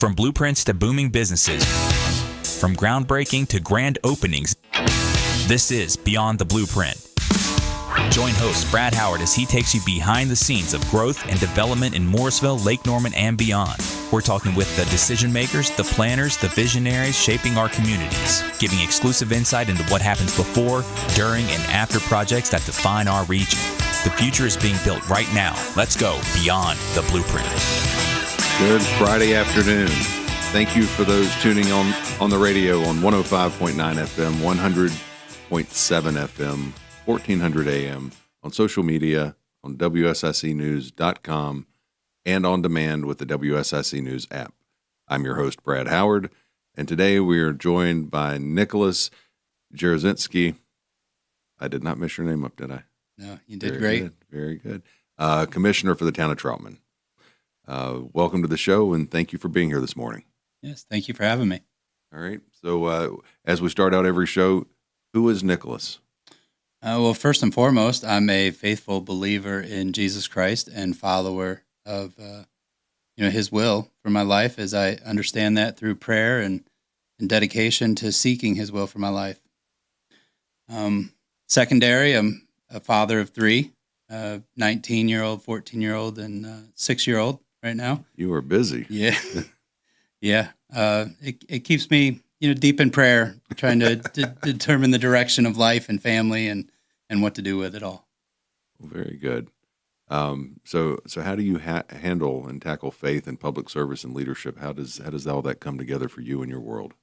From blueprints to booming businesses, from groundbreaking to grand openings, this is Beyond the Blueprint. Join host Brad Howard as he takes you behind the scenes of growth and development in Mooresville, Lake Norman, and beyond. We're talking with the decision makers, the planners, the visionaries shaping our communities, giving exclusive insight into what happens before, during, and after projects that define our region. The future is being built right now. Let's go beyond the blueprint. Good Friday afternoon. Thank you for those tuning on the radio on 105.9 FM, 100.7 FM, 1400 AM, on social media, on WSSEnews.com, and on demand with the WSSE News app. I'm your host, Brad Howard, and today we are joined by Nicholas Jaroszynski. I did not mess your name up, did I? No, you did great. Good, very good. Commissioner for the town of Troutman. Welcome to the show, and thank you for being here this morning. Yes, thank you for having me. All right. So as we start out every show, who is Nicholas? Well, first and foremost, I'm a faithful believer in Jesus Christ and follower of His will for my life, as I understand that through prayer and dedication to seeking His will for my life. Secondary, I'm a father of three, 19-year-old, 14-year-old, and 6-year-old right now. You are busy. Yeah. Yeah. It keeps me, deep in prayer, trying to determine the direction of life and family and what to do with it all. Very good. So how do you handle and tackle faith and public service and leadership? How does all that come together for you in your world?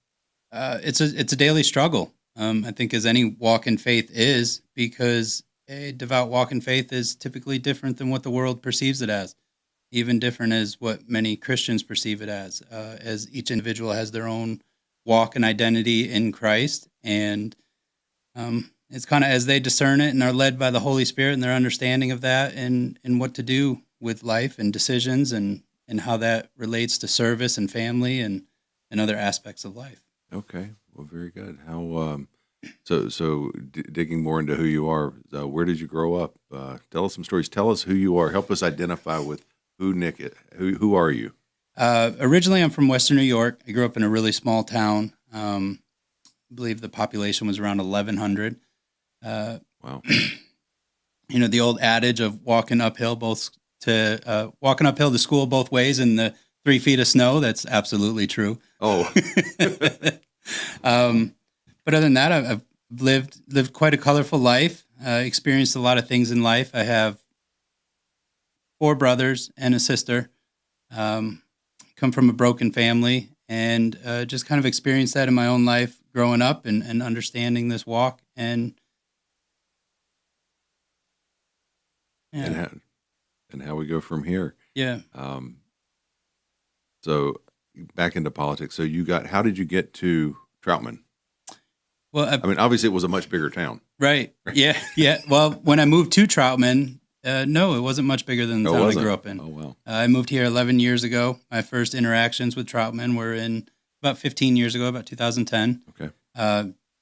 It's a daily struggle. I think as any walk in faith is, because a devout walk in faith is typically different than what the world perceives it as. Even different as what many Christians perceive it as each individual has their own walk and identity in Christ. And it's kind of as they discern it and are led by the Holy Spirit and their understanding of that and what to do with life and decisions and how that relates to service and family and other aspects of life. Okay. Well, very good. How so digging more into who you are, where did you grow up? Tell us some stories. Tell us who you are. Help us identify with who Nick is. Who are you? Originally, I'm from Western New York. I grew up in a really small town. I believe the population was around 1,100. Wow. The old adage of walking uphill to school both ways in the 3 feet of snow. That's absolutely true. Oh. But other than that, I've lived quite a colorful life. Experienced a lot of things in life. I have 4 brothers and a sister. Come from a broken family, and just kind of experienced that in my own life growing up and understanding this walk. And yeah. And how we go from here. Yeah. So back into politics. So how did you get to Troutman? Well, I mean, obviously it was a much bigger town. Right. Yeah. Yeah. Well, when I moved to Troutman, no, it wasn't much bigger than the town I grew up in. Oh, wow. I moved here 11 years ago. My first interactions with Troutman were in about 15 years ago, about 2010. Okay.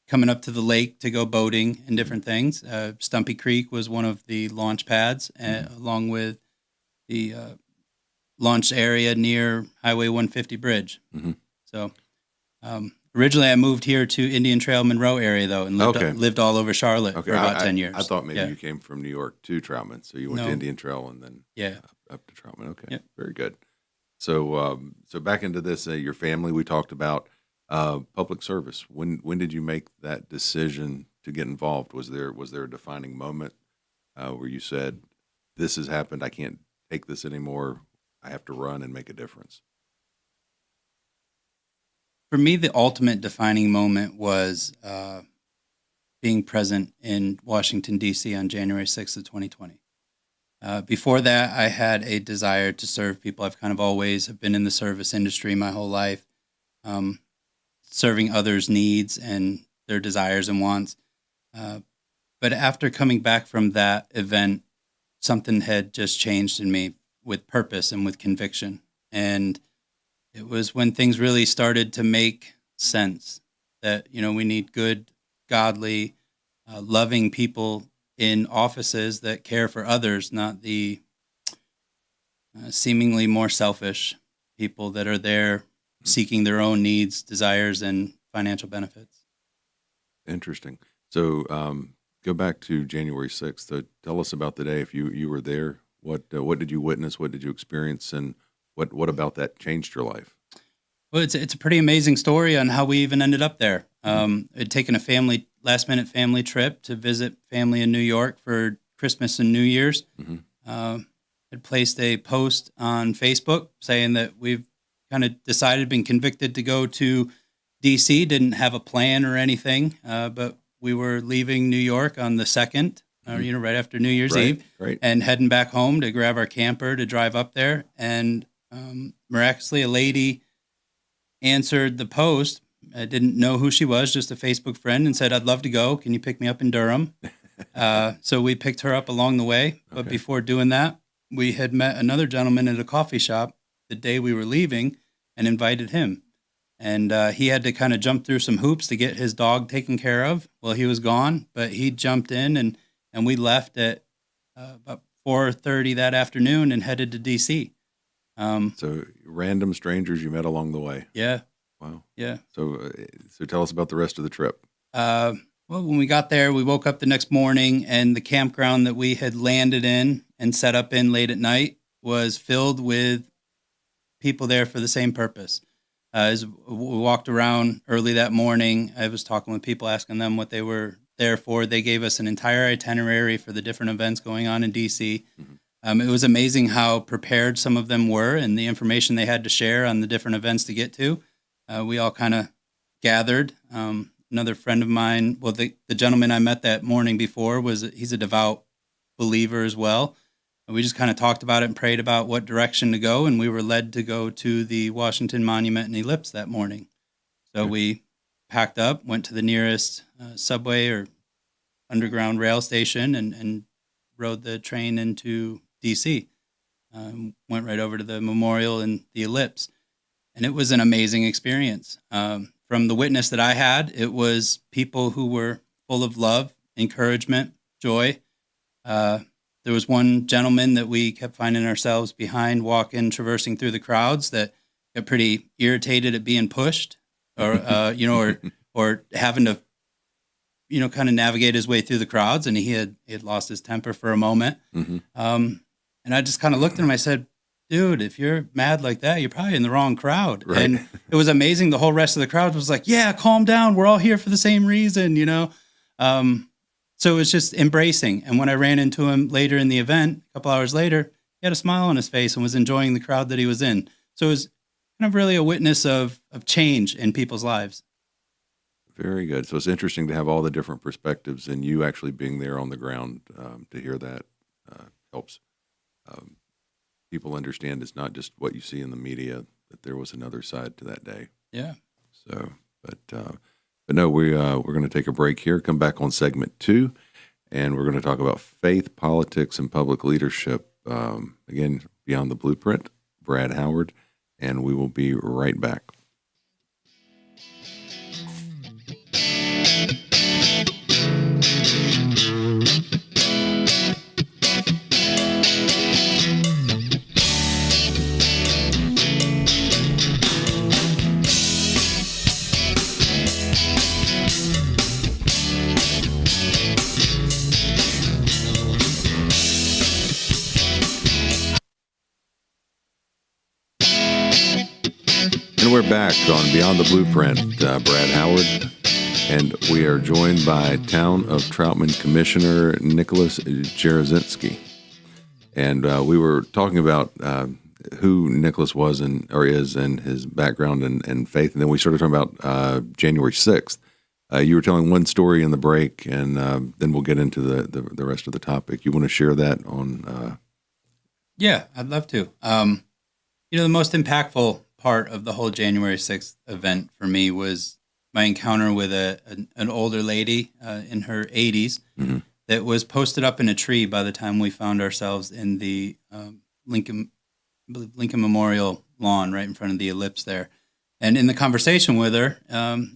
Coming up to the lake to go boating and different things. Stumpy Creek was one of the launch pads, along with the launch area near Highway 150 bridge. Mm-hmm. So originally I moved here to Indian Trail, Monroe area, though, and lived all over Charlotte for about 10 years. I thought maybe you came from New York to Troutman, so you went to Indian Trail and then up to Troutman. Okay, yep. Very good. So back into this, your family, we talked about public service. When did you make that decision to get involved? Was there a defining moment where you said, this has happened, I can't take this anymore, I have to run and make a difference? For me, the ultimate defining moment was being present in Washington, D.C. on January 6th of 2020. Before that, I had a desire to serve people. I've kind of always have been in the service industry my whole life, serving others' needs and their desires and wants. But after coming back from that event, something had just changed in me with purpose and with conviction. And it was when things really started to make sense that, we need good, godly, loving people in offices that care for others, not the seemingly more selfish people that are there seeking their own needs, desires, and financial benefits. Interesting. So go back to January 6th. Tell us about the day. If you were there, what did you witness? What did you experience? And what about that changed your life? Well, it's a pretty amazing story on how we even ended up there. I'd taken a last-minute family trip to visit family in New York for Christmas and New Year's. Had placed a post on Facebook saying that we've kind of decided, been convicted to go to D.C., didn't have a plan or anything, but we were leaving New York on the 2nd, right after New Year's Eve, and heading back home to grab our camper to drive up there. And miraculously, a lady answered the post. I didn't know who she was, just a Facebook friend, and said, "I'd love to go. Can you pick me up in Durham?" So we picked her up along the way. But before doing that, we had met another gentleman at a coffee shop the day we were leaving and invited him. And he had to kind of jump through some hoops to get his dog taken care of. Well, he was gone, but he jumped in, and we left at about 4:30 that afternoon and headed to D.C. So random strangers you met along the way. Yeah. Wow. Yeah. So tell us about the rest of the trip. Well, when we got there, we woke up the next morning, and the campground that we had landed in and set up in late at night was filled with people there for the same purpose. As we walked around early that morning, I was talking with people, asking them what they were there for. They gave us an entire itinerary for the different events going on in D.C. It was amazing how prepared some of them were and the information they had to share on the different events to get to. We all kind of gathered. Another friend of mine, well, the gentleman I met that morning before, he's a devout believer as well. We just kind of talked about it and prayed about what direction to go, and we were led to go to the Washington Monument and Ellipse that morning. So we packed up, went to the nearest subway or underground rail station, and rode the train into D.C. Went right over to the memorial and the Ellipse, and it was an amazing experience. From the witness that I had, it was people who were full of love, encouragement, joy. There was one gentleman that we kept finding ourselves behind, traversing through the crowds, that got pretty irritated at being pushed, or or having to, kind of navigate his way through the crowds, and he had lost his temper for a moment. And I just kind of looked at him. I said, "Dude, if you're mad like that, you're probably in the wrong crowd." Right. And it was amazing. The whole rest of the crowd was like, "Yeah, calm down. We're all here for the same reason," So it was just embracing. And when I ran into him later in the event, a couple hours later, he had a smile on his face and was enjoying the crowd that he was in. So it was kind of really a witness of change in people's lives. Very good. So it's interesting to have all the different perspectives, and you actually being there on the ground to hear that helps people understand it's not just what you see in the media, that there was another side to that day. Yeah. So, but no, we're going to take a break here, come back on segment 2, and we're going to talk about faith, politics, and public leadership. Again, Beyond the Blueprint, Brad Howard, and we will be right back. We're back on Beyond the Blueprint, Brad Howard, and we are joined by Town of Troutman Commissioner Nicholas Jaroszynski. And we were talking about who Nicholas was or is and his background and faith, and then we started talking about January 6th. You were telling one story in the break, and then we'll get into the rest of the topic. You want to share that on? Yeah, I'd love to. The most impactful part of the whole January 6th event for me was my encounter with an older lady in her 80s that was posted up in a tree by the time we found ourselves in the Lincoln Memorial lawn right in front of the Ellipse there. And in the conversation with her...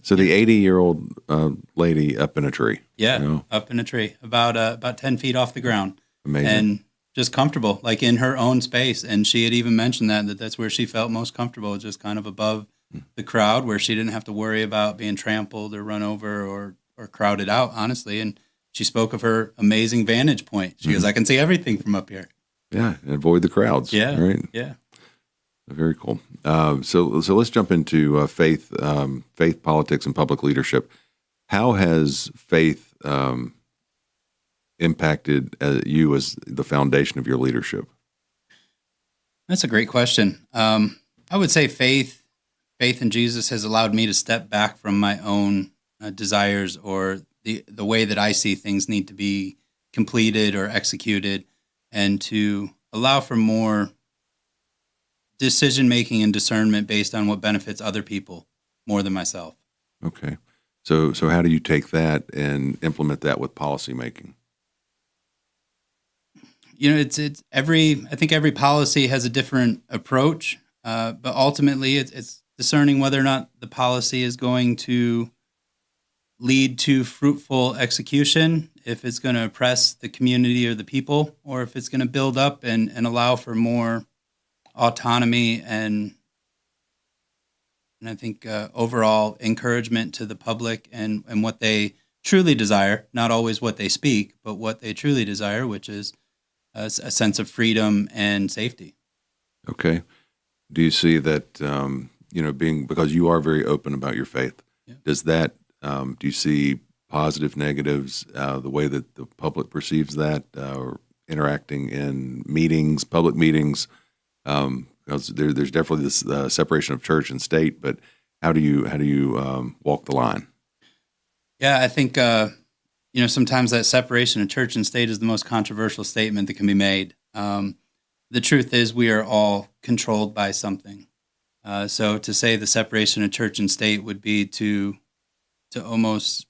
so the 80-year-old lady up in a tree. Yeah, up in a tree, about 10 feet off the ground. Amazing. And just comfortable, like in her own space. And she had even mentioned that that's where she felt most comfortable, just kind of above the crowd where she didn't have to worry about being trampled or run over or crowded out, honestly. And she spoke of her amazing vantage point. She goes, I can see everything from up here. Yeah, and avoid the crowds. Yeah, right. yeah. Very cool. So let's jump into faith, politics, and public leadership. How has faith impacted you as the foundation of your leadership? That's a great question. I would say faith in Jesus has allowed me to step back from my own desires or the way that I see things need to be completed or executed, and to allow for more decision making and discernment based on what benefits other people more than myself. Okay. So how do you take that and implement that with policy making? It's I think every policy has a different approach, but ultimately it's discerning whether or not the policy is going to lead to fruitful execution, if it's going to oppress the community or the people, or if it's going to build up and allow for more autonomy and I think overall encouragement to the public and what they truly desire, not always what they speak, but what they truly desire, which is a sense of freedom and safety. Okay. Do you see that, because you are very open about your faith, does that, do you see positive, negatives, the way that the public perceives that, or interacting in meetings, public meetings? Because there's definitely this separation of church and state, but how do you walk the line? Yeah, I think sometimes that separation of church and state is the most controversial statement that can be made. The truth is, we are all controlled by something. So to say the separation of church and state would be to almost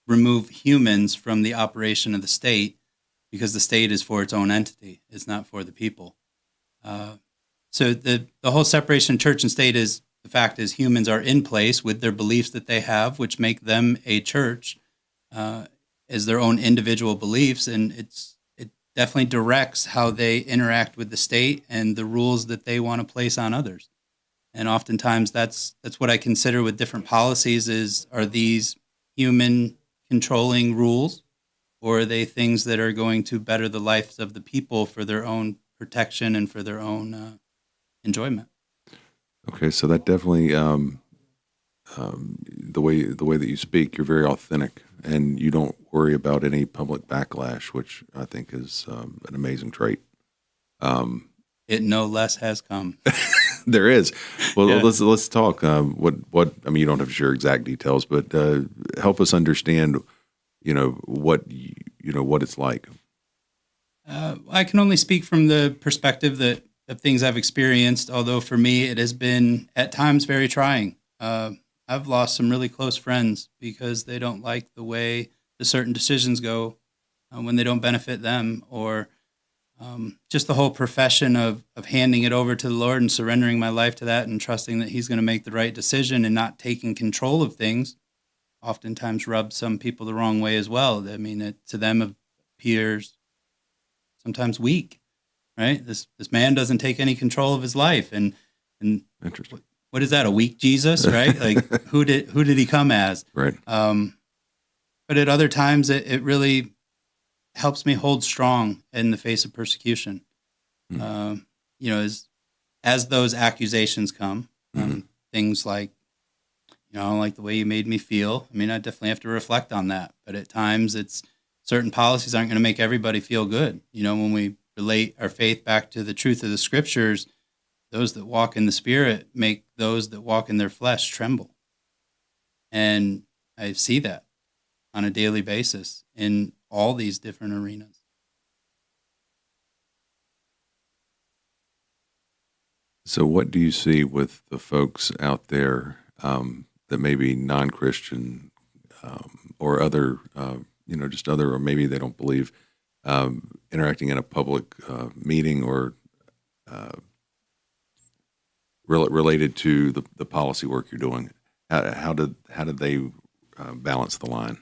remove humans from the operation of the state, because the state is for its own entity; it's not for the people. So the whole separation of church and state is, the fact is, humans are in place with their beliefs that they have, which make them a church, as their own individual beliefs, and it definitely directs how they interact with the state and the rules that they want to place on others. And oftentimes that's what I consider with different policies are these human controlling rules, or are they things that are going to better the lives of the people for their own protection and for their own enjoyment? Okay, so that definitely the way that you speak, you're very authentic, and you don't worry about any public backlash, which I think is an amazing trait. It no less has come. There is. Well, Yeah. let's talk. What I mean, you don't have to share exact details, but help us understand. What it's like. I can only speak from the perspective of things I've experienced. Although for me, it has been at times very trying. I've lost some really close friends because they don't like the way the certain decisions go when they don't benefit them, or just the whole profession of handing it over to the Lord and surrendering my life to that and trusting that He's going to make the right decision and not taking control of things. Oftentimes rubs some people the wrong way as well. I mean, it to them appears sometimes weak, right? This man doesn't take any control of his life, and Interesting. What is that? A weak Jesus, right? Like who did He come as? Right. But at other times, it really helps me hold strong in the face of persecution. As those accusations come, things like, like the way you made me feel. I mean, I definitely have to reflect on that. But at times, it's certain policies aren't going to make everybody feel good. When we relate our faith back to the truth of the Scriptures, those that walk in the Spirit make those that walk in their flesh tremble. And I see that on a daily basis in all these different arenas. So, what do you see with the folks out there that may be non-Christian or other, just other, or maybe they don't believe, interacting in a public meeting or related to the policy work you're doing? How did they balance the line?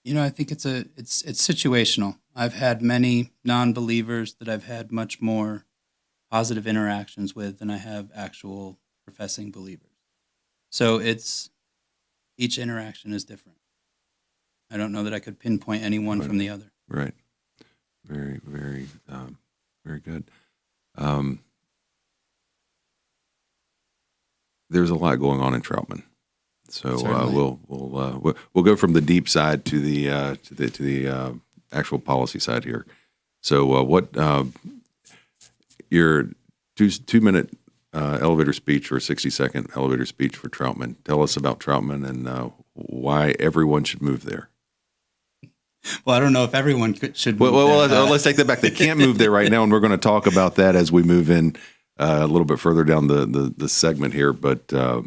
I think it's situational. I've had many non-believers that I've had much more positive interactions with than I have actual professing believers. So each interaction is different. I don't know that I could pinpoint any one from the other. Right. Very, very, very good. There's a lot going on in Troutman, so we'll go from the deep side to the actual policy side here. So, what your 2-minute elevator speech or 60-second elevator speech for Troutman? Tell us about Troutman and why everyone should move there. Well, I don't know if everyone should move there. Let's take that back. They can't move there right now, and we're going to talk about that as we move in a little bit further down the segment here. But go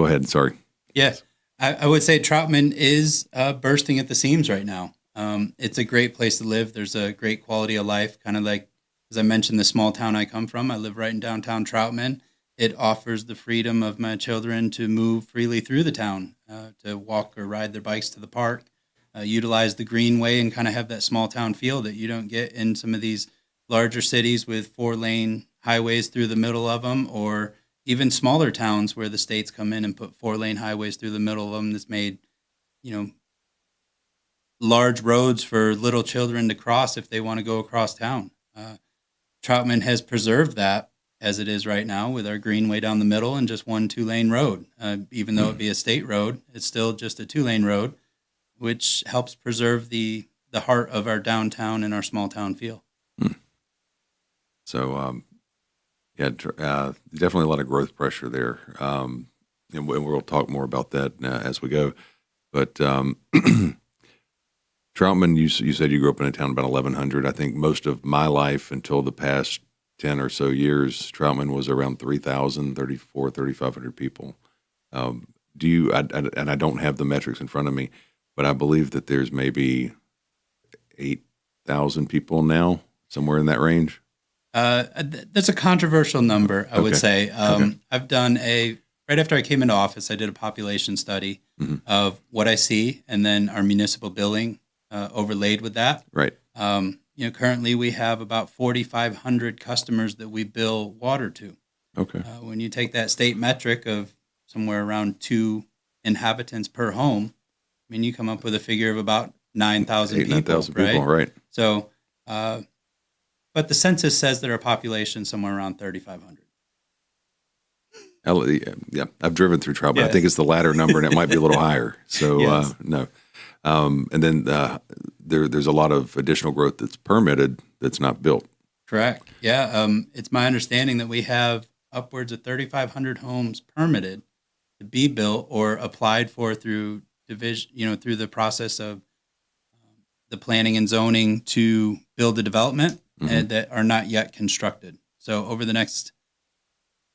ahead. Sorry. Yes, I would say Troutman is bursting at the seams right now. It's a great place to live. There's a great quality of life, kind of like, as I mentioned, the small town I come from. I live right in downtown Troutman. It offers the freedom of my children to move freely through the town, to walk or ride their bikes to the park, utilize the greenway, and kind of have that small town feel that you don't get in some of these larger cities with 4-lane highways through the middle of them, or even smaller towns where the states come in and put 4-lane highways through the middle of them. That's made, large roads for little children to cross if they want to go across town. Troutman has preserved that as it is right now with our greenway down the middle and just one 2-lane road. Even though it be a state road, it's still just a 2-lane road, which helps preserve the heart of our downtown and our small town feel. So, definitely a lot of growth pressure there. And we'll talk more about that as we go. But Troutman, you said you grew up in a town about 1,100. I think most of my life until the past 10 or so years, Troutman was around 3,000, 3,500 people. And I don't have the metrics in front of me, but I believe that there's maybe 8,000 people now, somewhere in that range. That's a controversial number, I would say. I've done right after I came into office, I did a population study of what I see, and then our municipal billing overlaid with that. Right. Currently we have about 4,500 customers that we bill water to. Okay. When you take that state metric of somewhere around 2 inhabitants per home, you come up with a figure of about 9,000 people. 9,000 people, right. So, but the census says that our population is somewhere around 3,500. Yeah, I've driven through Troutman. Yes. I think it's the latter number, and it might be a little higher. So, yes. No. And then there's a lot of additional growth that's permitted that's not built. Correct. Yeah. It's my understanding that we have upwards of 3,500 homes permitted to be built or applied for through division, through the process of the planning and zoning to build the development and that are not yet constructed. So over the next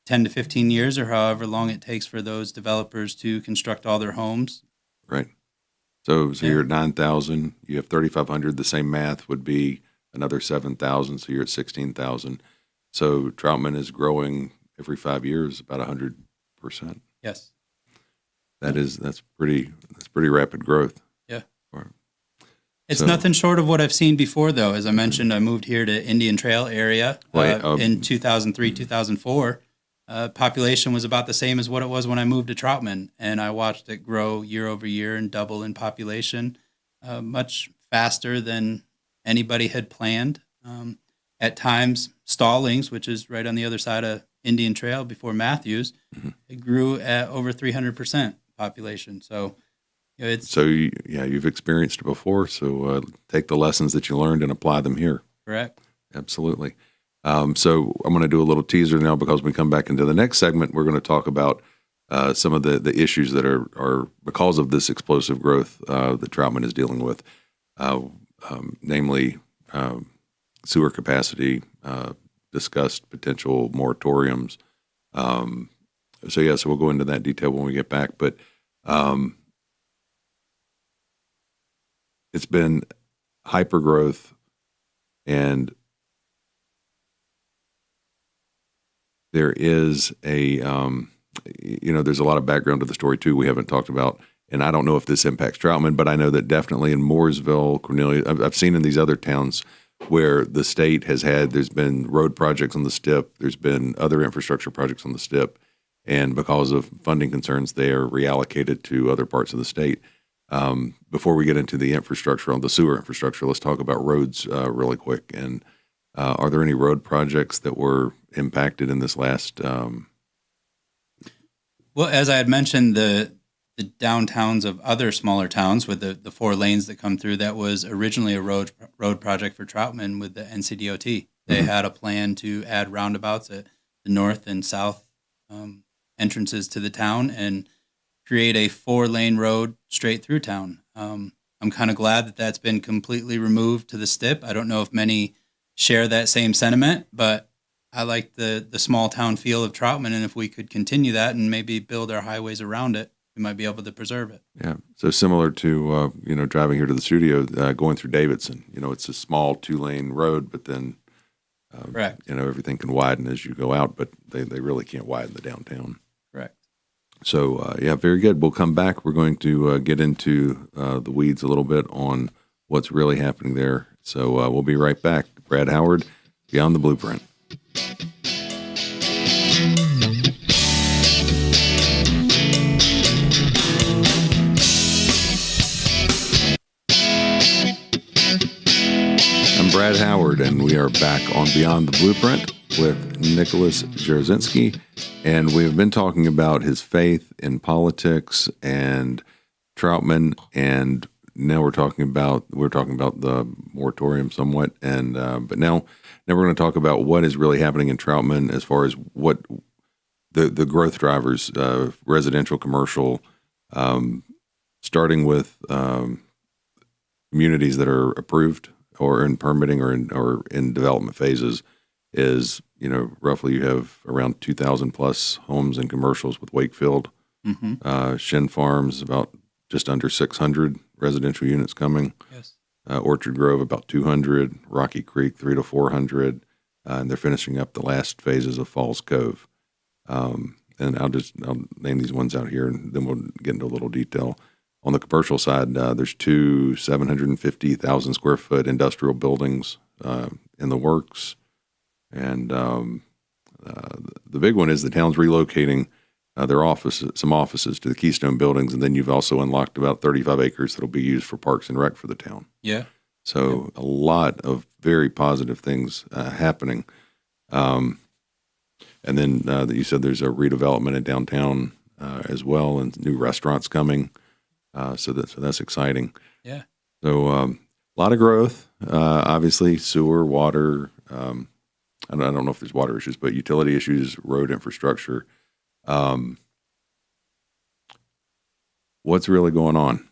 10 to 15 years or however long it takes for those developers to construct all their homes. Right. So you're at 9,000, you have 3,500, the same math would be another 7,000, so you're at 16,000. So Troutman is growing every 5 years about 100%. Yes. That's pretty rapid growth. Yeah. It's nothing short of what I've seen before, though. As I mentioned, I moved here to Indian Trail area in 2003, 2004. Population was about the same as what it was when I moved to Troutman, and I watched it grow year over year and double in population much faster than anybody had planned. At times, Stallings, which is right on the other side of Indian Trail before Matthews, it grew at over 300% population. So you've experienced it before. So take the lessons that you learned and apply them here. Correct. Absolutely. So I'm going to do a little teaser now because when we come back into the next segment, we're going to talk about some of the issues that are because of this explosive growth that Troutman is dealing with, namely sewer capacity, discussed potential moratoriums. So we'll go into that detail when we get back. But it's been hyper growth, and there is there's a lot of background to the story too we haven't talked about, and I don't know if this impacts Troutman, but I know that definitely in Mooresville, Cornelia, I've seen in these other towns where the state there's been road projects on the STIP, there's been other infrastructure projects on the STIP, and because of funding concerns, they are reallocated to other parts of the state. Before we get into the infrastructure, on the sewer infrastructure, let's talk about roads really quick. And are there any road projects that were impacted in this last? Well, as I had mentioned, the downtowns of other smaller towns with the 4 lanes that come through, that was originally a road project for Troutman with the NCDOT. They had a plan to add roundabouts at the north and south entrances to the town and create a 4-lane road straight through town. I'm kind of glad that that's been completely removed to the STIP. I don't know if many share that same sentiment, but I like the small town feel of Troutman, and if we could continue that and maybe build our highways around it, we might be able to preserve it. Yeah. So similar to driving here to the studio, going through Davidson. It's a small 2-lane road, but then Correct. Everything can widen as you go out, but they really can't widen the downtown. Correct. So very good. We'll come back. We're going to get into the weeds a little bit on what's really happening there. So we'll be right back. Brad Howard, Beyond the Blueprint. I'm Brad Howard, and we are back on Beyond the Blueprint with Nicholas Jaroszynski, and we have been talking about his faith in politics and Troutman, and now we're talking about the moratorium somewhat, and but now we're going to talk about what is really happening in Troutman as far as what the growth drivers, residential, commercial, starting with communities that are approved or in permitting or in development phases. Is roughly you have around 2,000 plus homes and commercials with Wakefield. Shin Farms about just under 600 residential units coming. Yes. Orchard Grove about 200, Rocky Creek 300 to 400, and they're finishing up the last phases of Falls Cove. And I'll name these ones out here, and then we'll get into a little detail. On the commercial side, there's 2 750,000 square foot industrial buildings in the works, and the big one is the town's relocating some offices to the Keystone buildings, and then you've also unlocked about 35 acres that'll be used for parks and rec for the town. Yeah. So a lot of very positive things happening. And then you said there's a redevelopment in downtown as well, and new restaurants coming. So that's exciting. Yeah. So a lot of growth. Obviously, sewer, water. I don't know if there's water issues, but utility issues, road infrastructure. What's really going on?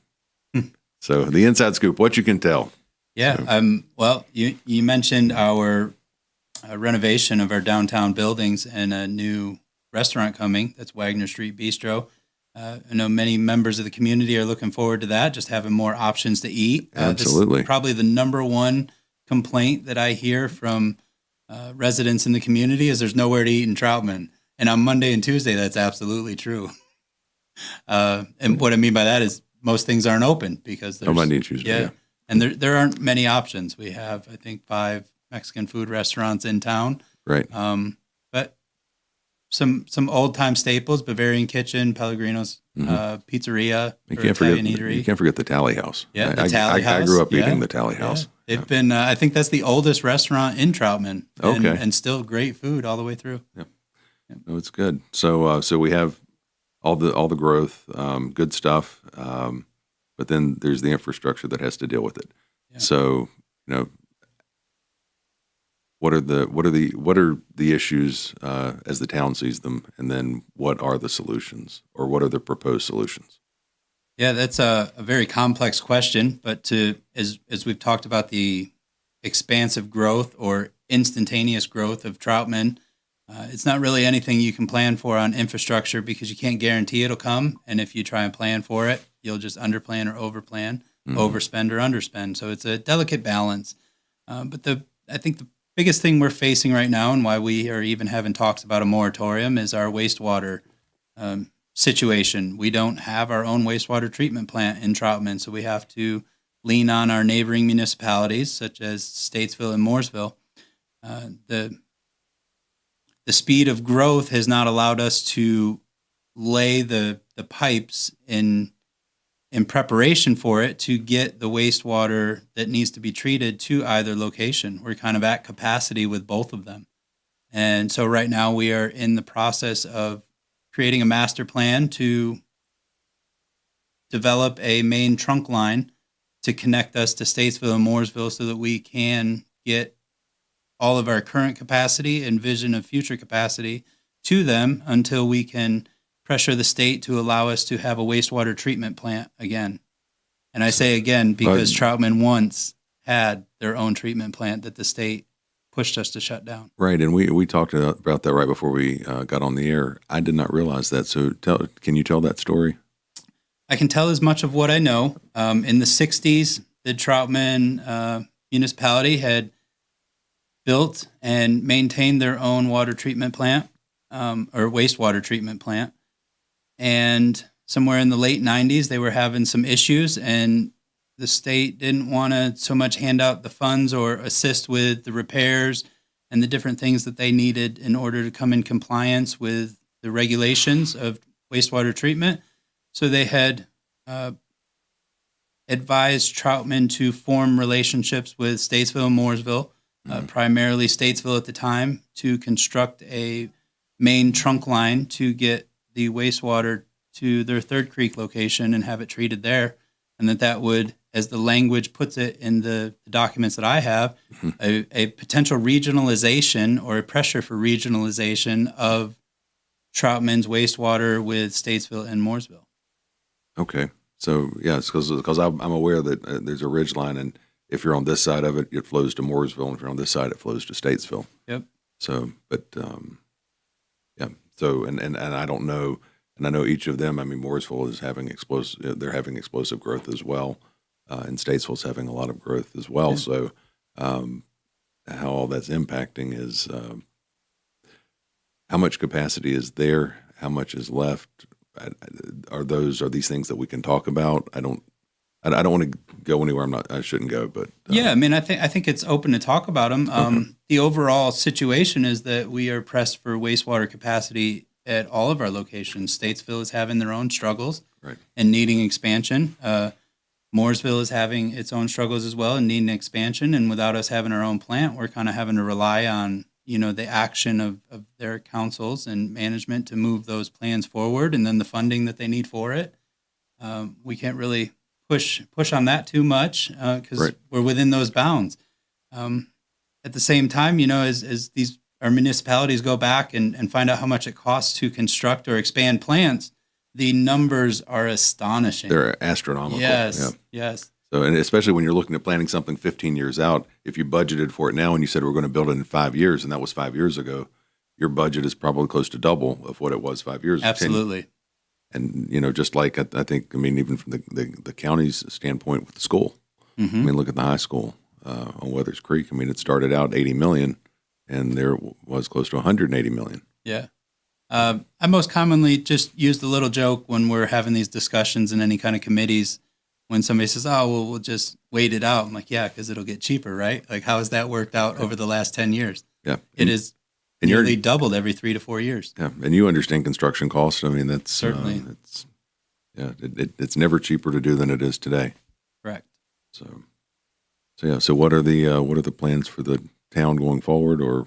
So the inside scoop, what you can tell. Yeah. Well, you mentioned our renovation of our downtown buildings and a new restaurant coming. That's Wagner Street Bistro. I know many members of the community are looking forward to that, just having more options to eat. Absolutely. This is probably the number one complaint that I hear from residents in the community is there's nowhere to eat in Troutman. And on Monday and Tuesday, that's absolutely true. And what I mean by that is most things aren't open because there's Monday and Tuesday, yeah. And there aren't many options. We have, I think, 5 Mexican food restaurants in town. Right. But some old time staples, Bavarian Kitchen, Pellegrino's Pizzeria, You or can't Italian Eatery. You can't forget the Tally House. Yeah, the Tally House. I grew up eating Yeah. the Tally House. Yeah. They've been, I think that's the oldest restaurant in Troutman. And, Okay. and still great food all the way through. No, it's good. So we have all the growth, good stuff, but then there's the infrastructure that has to deal with it. Yeah. So what are the issues as the town sees them, and then what are the solutions, or what are the proposed solutions? Yeah, that's a very complex question, but as we've talked about the expansive growth or instantaneous growth of Troutman, it's not really anything you can plan for on infrastructure because you can't guarantee it'll come. And if you try and plan for it, you'll just underplan or overplan, overspend or underspend. So it's a delicate balance. But I think the biggest thing we're facing right now and why we are even having talks about a moratorium is our wastewater situation. We don't have our own wastewater treatment plant in Troutman, so we have to lean on our neighboring municipalities, such as Statesville and Mooresville. The speed of growth has not allowed us to lay the pipes in preparation for it to get the wastewater that needs to be treated to either location. We're kind of at capacity with both of them. And so right now we are in the process of creating a master plan to develop a main trunk line to connect us to Statesville and Mooresville so that we can get all of our current capacity and vision of future capacity to them until we can pressure the state to allow us to have a wastewater treatment plant again. And I say again because Troutman once had their own treatment plant that the state pushed us to shut down. Right, and we talked about that right before we got on the air. I did not realize that. So can you tell that story? I can tell as much of what I know. In the 60s, the Troutman municipality had built and maintained their own water treatment plant or wastewater treatment plant. And somewhere in the late 90s, they were having some issues, and the state didn't want to so much hand out the funds or assist with the repairs and the different things that they needed in order to come in compliance with the regulations of wastewater treatment. So they had advised Troutman to form relationships with Statesville and Mooresville, primarily Statesville at the time, to construct a main trunk line to get the wastewater to their Third Creek location and have it treated there. And that would, as the language puts it in the documents that I have, a potential regionalization or a pressure for regionalization of Troutman's wastewater with Statesville and Mooresville. Okay. So, yeah, it's because I'm aware that there's a ridge line, and if you're on this side of it, it flows to Mooresville, and if you're on this side, it flows to Statesville. Yep. So, but, yeah. So, and I don't know, and I know each of them, I mean, Mooresville is having they're having explosive growth as well, and Statesville's having a lot of growth as well. Yeah. So, how all that's impacting is how much capacity is there, how much is left. Are these things that we can talk about? I don't want to go anywhere I shouldn't go, but yeah, I mean, I think it's open to talk about them. Okay. The overall situation is that we are pressed for wastewater capacity at all of our locations. Statesville is having their own struggles, right, and needing expansion. Mooresville is having its own struggles as well and needing expansion. And without us having our own plant, we're kind of having to rely on the action of their councils and management to move those plans forward, and then the funding that they need for it. We can't really push on that too much because right, we're within those bounds. At the same time, as our municipalities go back and find out how much it costs to construct or expand plants, the numbers are astonishing. They're astronomical. Yes, yeah. Yes. So, and especially when you're looking at planning something 15 years out, if you budgeted for it now and you said we're going to build it in 5 years, and that was 5 years ago, your budget is probably close to double of what it was 5 years ago. Absolutely. And, just like I think, even from the county's standpoint with the school, I mean, look at the high school on Weathers Creek. I mean, it started out $80 million, and there was close to $180 million. Yeah. I most commonly just use the little joke when we're having these discussions in any kind of committees. When somebody says, "Oh, well, we'll just wait it out," I'm like, "Yeah, because it'll get cheaper, right?" Like, how has that worked out over the last 10 years? Yeah, it is nearly doubled every 3 to 4 years. Yeah, and you understand construction costs. I mean, that's certainly it's never cheaper to do than it is today. Correct. So yeah. So what are the plans for the town going forward? Or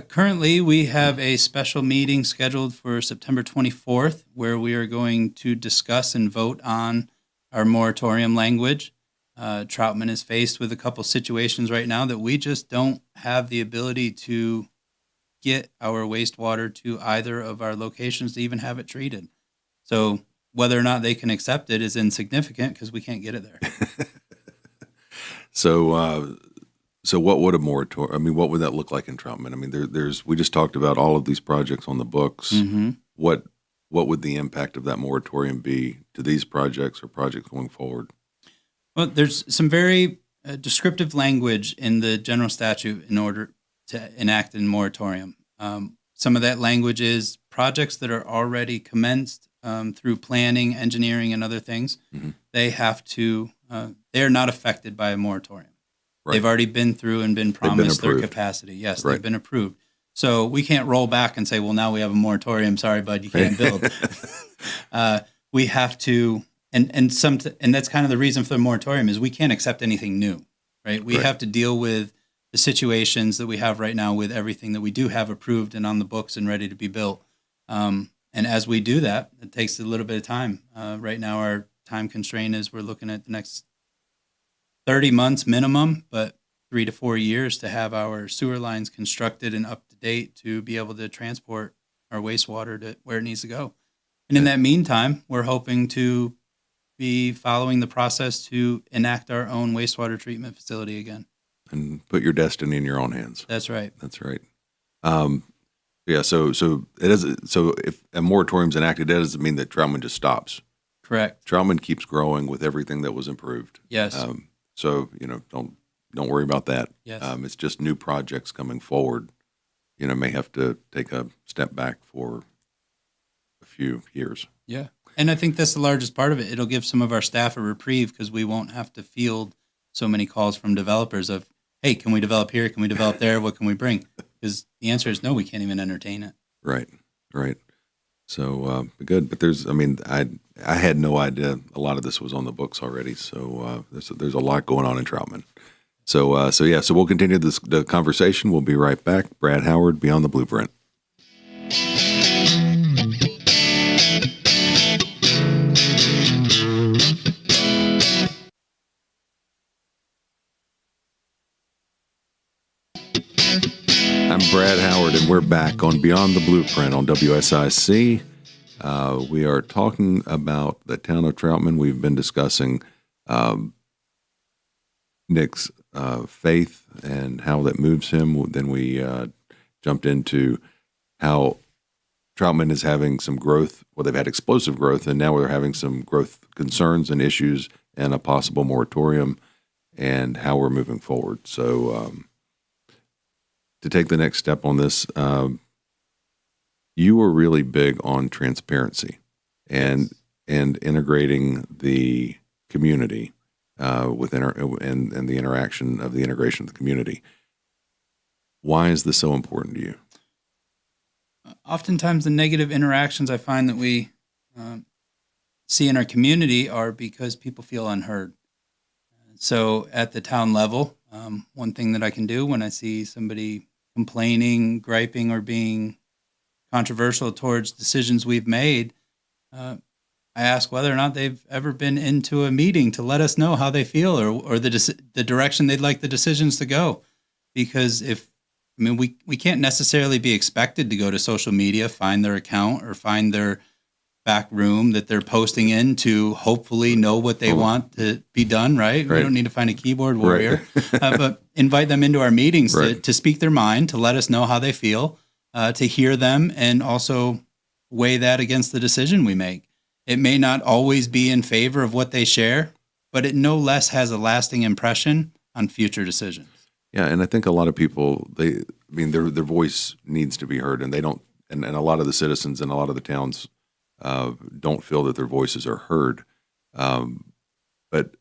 currently, we have a special meeting scheduled for September 24th, where we are going to discuss and vote on our moratorium language. Troutman is faced with a couple situations right now that we just don't have the ability to get our wastewater to either of our locations to even have it treated. So whether or not they can accept it is insignificant because we can't get it there. So what would a moratorium? I mean, what would that look like in Troutman? I mean, we just talked about all of these projects on the books. Mm-hmm. What would the impact of that moratorium be to these projects or projects going forward? Well, there's some very descriptive language in the general statute in order to enact a moratorium. Some of that language is projects that are already commenced, through planning, engineering, and other things, they have to. They're not affected by a moratorium. Right. They've already been through and been promised their approved. capacity. Yes, Right. they've been approved. So we can't roll back and say, well, now we have a moratorium. Sorry, bud, you can't build. We have to, and that's kind of the reason for the moratorium is we can't accept anything new, right? We have to deal with the situations that we have right now with everything that we do have approved and on the books and ready to be built. And as we do that, it takes a little bit of time. Right now, our time constraint is we're looking at the next 30 months minimum, but 3 to 4 years to have our sewer lines constructed and up to date to be able to transport our wastewater to where it needs to go. And in that meantime, we're hoping to be following the process to enact our own wastewater treatment facility again. And put your destiny in your own hands. That's right. That's right. Yeah. So it is. So if a moratorium's enacted, that doesn't mean that Troutman just stops. Correct. Troutman keeps growing with everything that was improved. Yes. So don't worry about that. Yes. It's just new projects coming forward. May have to take a step back for a few years. Yeah. And I think that's the largest part of it. It'll give some of our staff a reprieve because we won't have to field so many calls from developers of, hey, can we develop here? Can we develop there? What can we bring? Because the answer is no, we can't even entertain it. Right. So good. But I had no idea a lot of this was on the books already. So there's a lot going on in Troutman. So we'll continue the conversation. We'll be right back. Brad Howard, Beyond the Blueprint. I'm Brad Howard, and we're back on Beyond the Blueprint on WSIC. We are talking about the town of Troutman. We've been discussing Nick's faith and how that moves him. Then we jumped into how Troutman is having some growth. Well, they've had explosive growth, and now they're having some growth concerns and issues and a possible moratorium and how we're moving forward. So to take the next step on this, you were really big on transparency and integrating the community and the integration of the community. Why is this so important to you? Oftentimes the negative interactions I find that we see in our community are because people feel unheard. So at the town level, one thing that I can do when I see somebody complaining, griping, or being controversial towards decisions we've made, I ask whether or not they've ever been into a meeting to let us know how they feel or the direction they'd like the decisions to go. Because we can't necessarily be expected to go to social media, find their account, or find their back room that they're posting in to hopefully know what they want to be done, right? We don't need to find a keyboard warrior, but invite them into our meetings to speak their mind, to let us know how they feel, to hear them, and also weigh that against the decision we make. It may not always be in favor of what they share, but it no less has a lasting impression on future decisions. Yeah, and I think a lot of people, their voice needs to be heard, and they don't, and a lot of the citizens in a lot of the towns don't feel that their voices are heard. But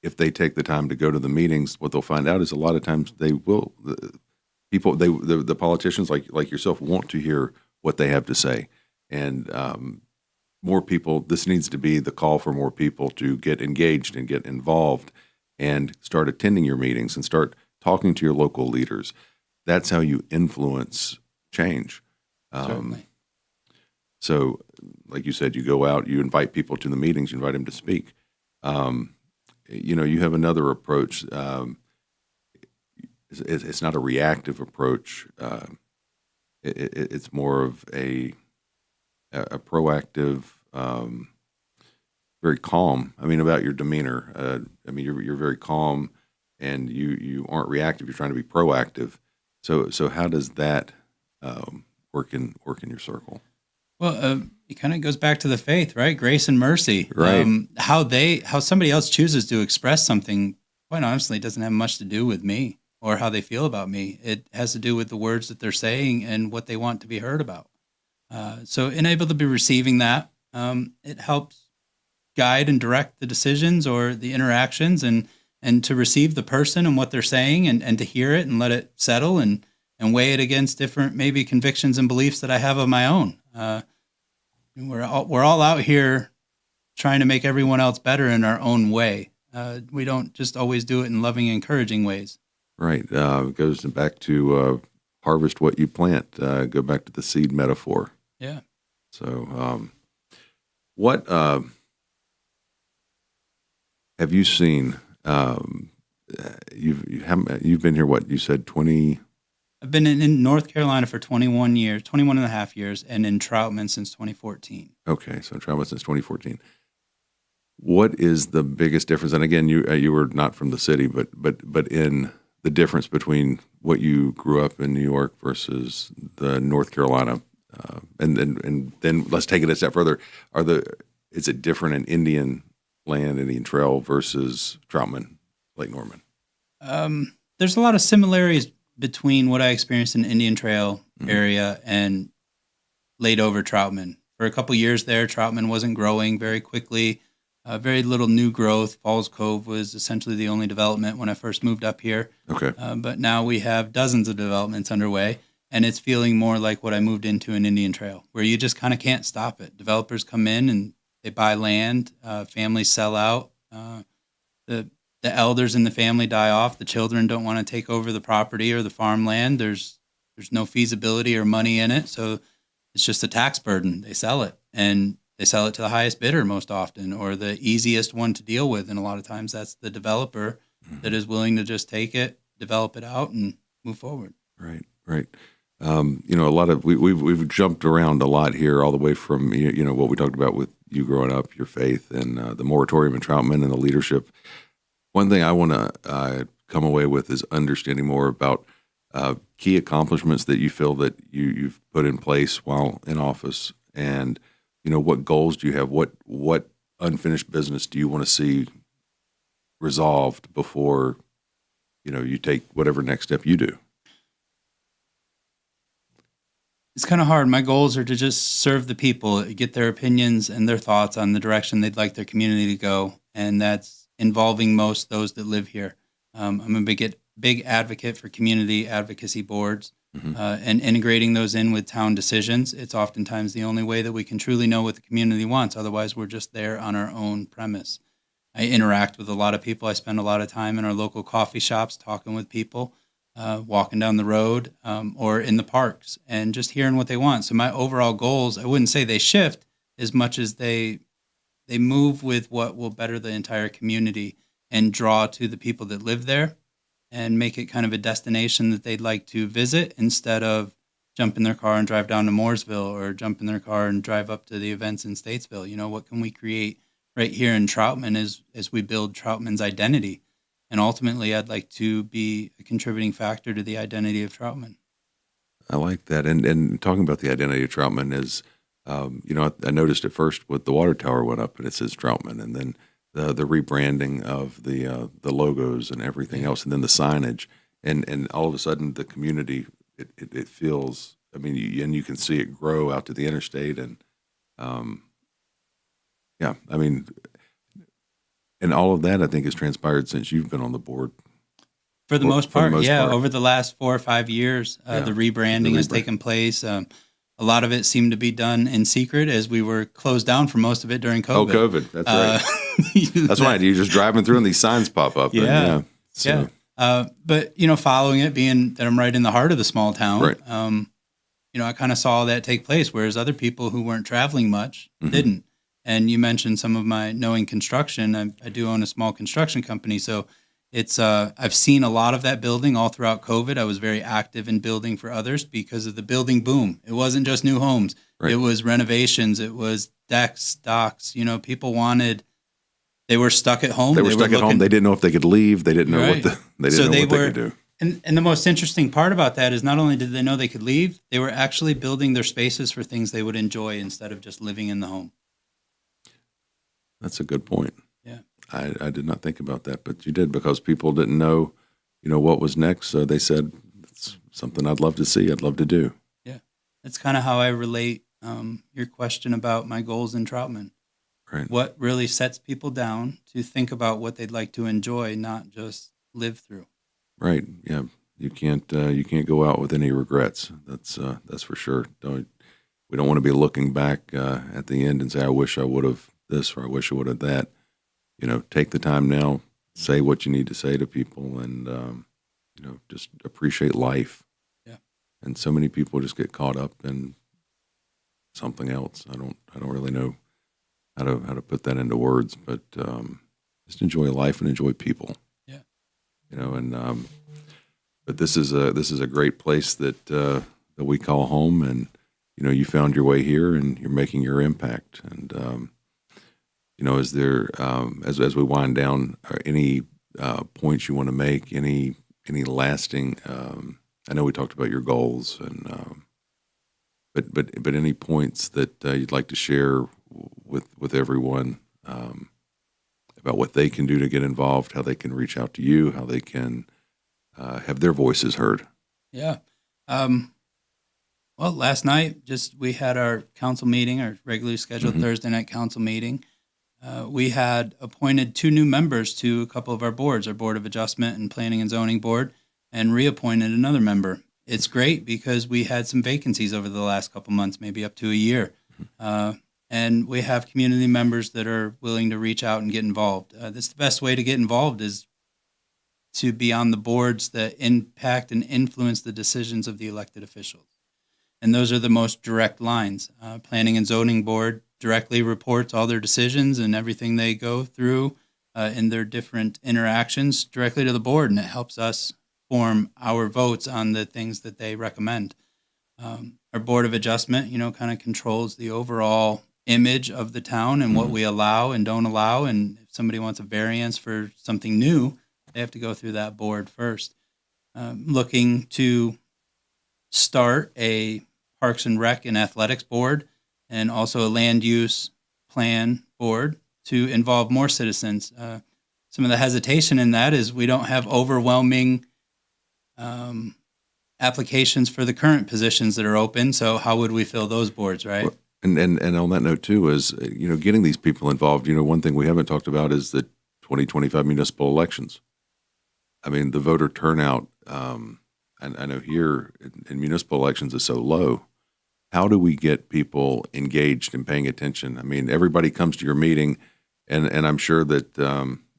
if they take the time to go to the meetings, what they'll find out is a lot of times the politicians like yourself want to hear what they have to say, and more people. This needs to be the call for more people to get engaged and get involved, and start attending your meetings and start talking to your local leaders. That's how you influence change. Certainly. So, like you said, you go out, you invite people to the meetings, you invite them to speak. You have another approach. It's not a reactive approach. It's more of a proactive, very calm. About your demeanor. You're very calm, and you aren't reactive. You're trying to be proactive. So how does that work in your circle? Well, it kind of goes back to the faith, right? Grace and mercy. Right. How somebody else chooses to express something, quite honestly, doesn't have much to do with me or how they feel about me. It has to do with the words that they're saying and what they want to be heard about. So able to be receiving that, It helps guide and direct the decisions or the interactions, and to receive the person and what they're saying, and to hear it and let it settle, and weigh it against different maybe convictions and beliefs that I have of my own. We're all out here trying to make everyone else better in our own way. We don't just always do it in loving, encouraging ways. Right. It goes back to harvest what you plant. Go back to the seed metaphor. Yeah. So, what have you seen? You've been here, what you said, 20? I've been in North Carolina for 21 and a half years, and in Troutman since 2014. Okay, so Troutman since 2014. What is the biggest difference? And again, you were not from the city, but in the difference between what you grew up in New York versus the North Carolina, and then let's take it a step further. Is it different in Indian land, Indian Trail versus Troutman, Lake Norman? There's a lot of similarities between what I experienced in the Indian Trail area and laid over Troutman. For a couple years there, Troutman wasn't growing very quickly. Very little new growth. Falls Cove was essentially the only development when I first moved up here. Okay. But now we have dozens of developments underway, and it's feeling more like what I moved into in Indian Trail, where you just kind of can't stop it. Developers come in and they buy land. Families sell out. The elders in the family die off. The children don't want to take over the property or the farmland. There's no feasibility or money in it, so it's just a tax burden. They sell it, and they sell it to the highest bidder most often, or the easiest one to deal with. And a lot of times that's the developer that is willing to just take it, develop it out, and move forward. Right. A lot of we've jumped around a lot here, all the way from what we talked about with you growing up, your faith, and the moratorium in Troutman and the leadership. One thing I want to come away with is understanding more about key accomplishments that you feel that you've put in place while in office, and what goals do you have? What unfinished business do you want to see resolved before you take whatever next step you do? It's kind of hard. My goals are to just serve the people, get their opinions and their thoughts on the direction they'd like their community to go, and that's involving most those that live here. I'm a big advocate for community advocacy boards, and integrating those in with town decisions. It's oftentimes the only way that we can truly know what the community wants. Otherwise, we're just there on our own premise. I interact with a lot of people. I spend a lot of time in our local coffee shops talking with people, walking down the road, or in the parks, and just hearing what they want. So my overall goals, I wouldn't say they shift as much as they move with what will better the entire community and draw to the people that live there, and make it kind of a destination that they'd like to visit, instead of jump in their car and drive down to Mooresville, or jump in their car and drive up to the events in Statesville. What can we create right here in Troutman as we build Troutman's identity? And ultimately, I'd like to be a contributing factor to the identity of Troutman. I like that. And talking about the identity of Troutman is, I noticed at first with the water tower went up and it says Troutman, and then the rebranding of the logos and everything else, and then the signage, and all of a sudden the community, it feels, and you can see it grow out to the interstate, and and all of that I think has transpired since you've been on the board. For the most part. Over the last 4 or 5 years, the rebranding has taken place. A lot of it seemed to be done in secret, as we were closed down for most of it during COVID. Oh, COVID. That's right. That's right. You're just driving through and these signs pop up. Yeah. But, following it, being that I'm right in the heart of the small town, right. I kind of saw that take place, whereas other people who weren't traveling much didn't. And you mentioned some of my knowing construction. I do own a small construction company, so it's I've seen a lot of that building all throughout COVID. I was very active in building for others because of the building boom. It wasn't just new homes. Right. It was renovations. It was decks, docks. People they were stuck at home. They were stuck at home. They didn't know if they could leave. They didn't know what they could do. And the most interesting part about that is not only did they know they could leave, they were actually building their spaces for things they would enjoy instead of just living in the home. That's a good point. Yeah. I did not think about that, but you did, because people didn't know, what was next. So they said, it's something I'd love to see. I'd love to do. Yeah. That's kind of how I relate Your question about my goals in Troutman. Right. What really sets people down to think about what they'd like to enjoy, not just live through. Right. Yeah. You can't go out with any regrets. That's for sure. We don't want to be looking back at the end and say, I wish I would have this, or I wish I would have that. Take the time now, say what you need to say to people, and just appreciate life. Yeah. And so many people just get caught up in something else. I don't really know how to put that into words, but just enjoy life and enjoy people. Yeah. But this is a great place that we call home, and you found your way here, and you're making your impact. And is there as we wind down, any points you want to make? Any lasting? I know we talked about your goals, and but any points that you'd like to share with everyone about what they can do to get involved, how they can reach out to you, how they can have their voices heard. Yeah. Well, last night, we had our council meeting, our regularly scheduled Thursday night council meeting. We had appointed 2 new members to a couple of our boards, our Board of Adjustment and Planning and Zoning Board, and reappointed another member. It's great because we had some vacancies over the last couple months, maybe up to a year. And we have community members that are willing to reach out and get involved. That's the best way to get involved, is to be on the boards that impact and influence the decisions of the elected officials. And those are the most direct lines. Planning and Zoning Board directly reports all their decisions and everything they go through in their different interactions directly to the board, and it helps us form our votes on the things that they recommend. Our Board of Adjustment, kind of controls the overall image of the town and what we allow and don't allow. And if somebody wants a variance for something new, they have to go through that board first. Looking to start a Parks and Rec and Athletics Board, and also a Land Use Plan Board to involve more citizens. Some of the hesitation in that is we don't have overwhelming applications for the current positions that are open. So how would we fill those boards, right? Well, and on that note too, is getting these people involved. One thing we haven't talked about is the 2025 municipal elections. I mean, the voter turnout, I know here in municipal elections is so low. How do we get people engaged and paying attention? I mean, everybody comes to your meeting, and I'm sure that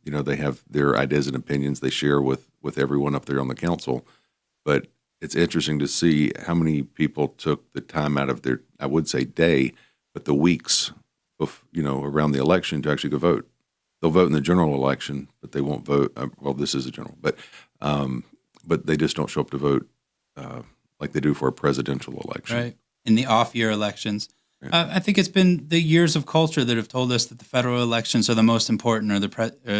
they have their ideas and opinions they share with everyone up there on the council. But it's interesting to see how many people took the time out of their, I would say day, but the weeks around the election to actually go vote. They'll vote in the general election, but they won't vote. Well, this is a general, but they just don't show up to vote like they do for a presidential election. Right. In the off-year elections. Yeah. I think it's been the years of culture that have told us that the federal elections are the most important, or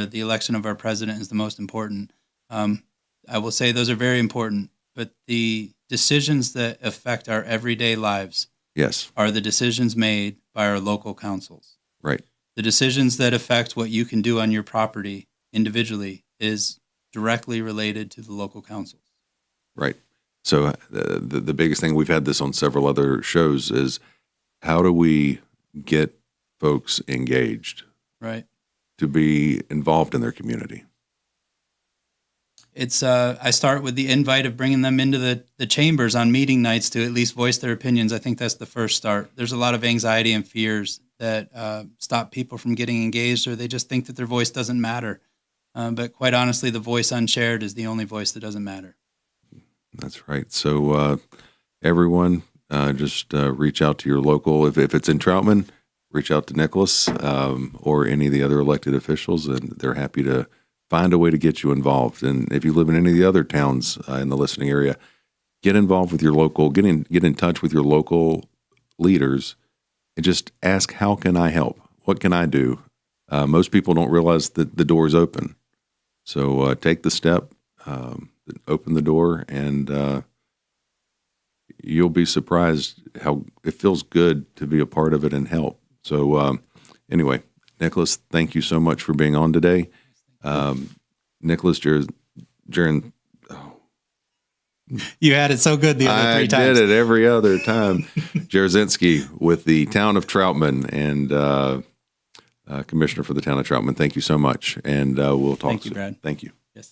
the election of our president is the most important. I will say those are very important, but the decisions that affect our everyday lives, yes, are the decisions made by our local councils. Right. The decisions that affect what you can do on your property individually is directly related to the local councils. Right. So the biggest thing, we've had this on several other shows, is how do we get folks engaged, right, to be involved in their community? It's I start with the invite of bringing them into the chambers on meeting nights to at least voice their opinions. I think that's the first start. There's a lot of anxiety and fears that stop people from getting engaged, or they just think that their voice doesn't matter. But quite honestly, the voice unshared is the only voice that doesn't matter. That's right. So everyone, just reach out to your local. If it's in Troutman, reach out to Nicholas or any of the other elected officials, and they're happy to find a way to get you involved. And if you live in any of the other towns in the listening area, get involved with your local. Get in touch with your local leaders, and just ask, how can I help? What can I do? Most people don't realize that the door is open. So take the step, open the door, and you'll be surprised how it feels good to be a part of it and help. So anyway, Nicholas, thank you so much for being on You had it so good the other three times. I did it every other time. Jaroszynski with the town of Troutman and Commissioner for the town of Troutman. Thank you so much. And we'll talk Thank you, soon. Brad. Thank you. Yes.